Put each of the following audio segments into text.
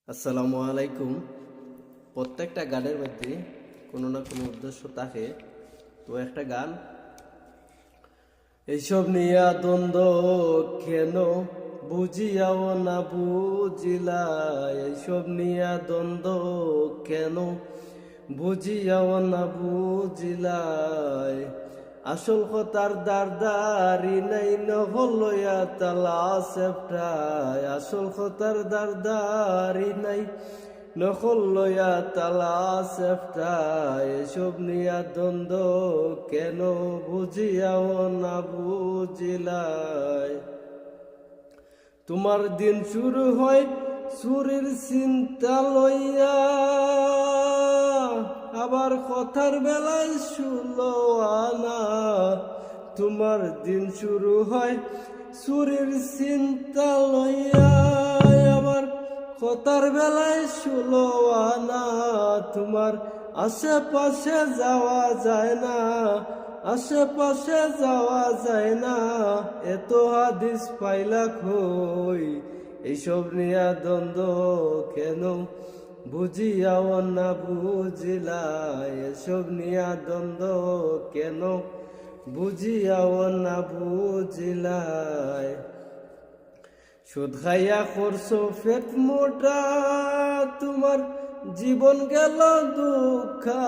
আসসালামু আলাইকুম। প্রত্যেকটা গানের মধ্যে কোনো না কোনো উদ্দেশ্য থাকে। তো একটা গান, এইসব নিয়া দ্বন্দ্ব কেন বুঝিয়াও না বুঝিলা, এইসব নিয়া দ্বন্দ্ব কেন বুঝিয়াও না বুঝিলাই, আসল কথার দারদারি নাই নহলয়া তালা সেপটায়, আসল কথার দারদারি নাই নহলয়া তালা সেপটায়, এসব নিয়া দ্বন্দ্ব কেন বুঝিয়াও না বুঝিলাই। তোমার দিন শুরু হয় সুরের চিন্তা লইয়া, আবার কথার বেলায় শুলো আনা। তোমার দিন শুরু হয় সুরের চিন্তা লইয়া, আবার কথার বেলায় শুলো আনা। তোমার আশেপাশে যাওয়া যায় না, আশেপাশে যাওয়া যায় না, এত হাদিস পাইলা কই, এইসব নিয়া দ্বন্দ্ব কেন বুঝিয়াও না বুঝিলা, এসব নিয়া দ্বন্দ্ব কেন বুঝিয়াও না বুঝিলাই। সুদ খাইয়া করছো পেট মোটা, তোমার জীবন গেল দুঃখা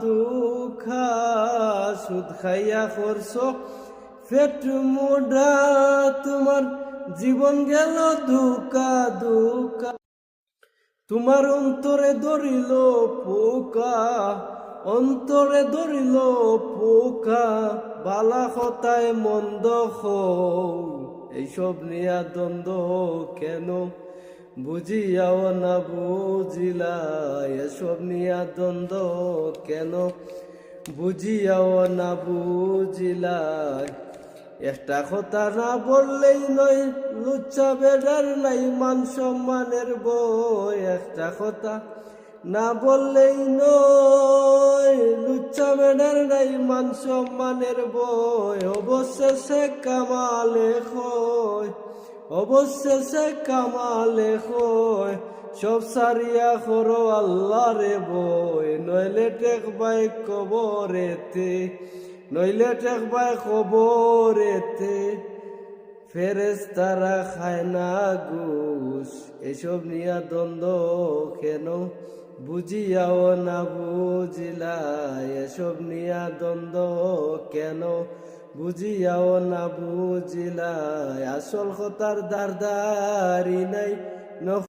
দুঃখা। সুদ খাইয়া করছো পেট মোটা, তোমার জীবন গেল দুঃখা দুঃখা। তোমার অন্তরে ধরিল পোকা, অন্তরে ধরিল পোকা, বালা কথায় মন্দ হও, এইসব নিয়া দ্বন্দ্ব কেন বুঝিয়াও না বুঝিলা, এসব নিয়া দ্বন্দ্ব কেন বুঝিয়াও না বুঝিলা। একটা কথা না বললেই নয়, লুচ্চা বেড়ার নাই মান সম্মানের বই। একটা কথা না বললেই নয়, লুচ্চা বেড়ার নাই মান সম্মানের বই। অবশেষে কামালে হয়, অবশেষে কামালে হয়, সব সারিয়া করো আল্লাহ রে বই। নইলে টেকবাই কবরেতে, নইলে টেকবাই কবরেতে, ফেরেশতারা খায় না ঘুষ। এসব নিয়া দ্বন্দ্ব কেন বুঝিয়াও না বুঝিলা, এসব নিয়া দ্বন্দ্ব কেন বুঝিয়াও না বুঝিলা, আসল কথার দারদারি নাই।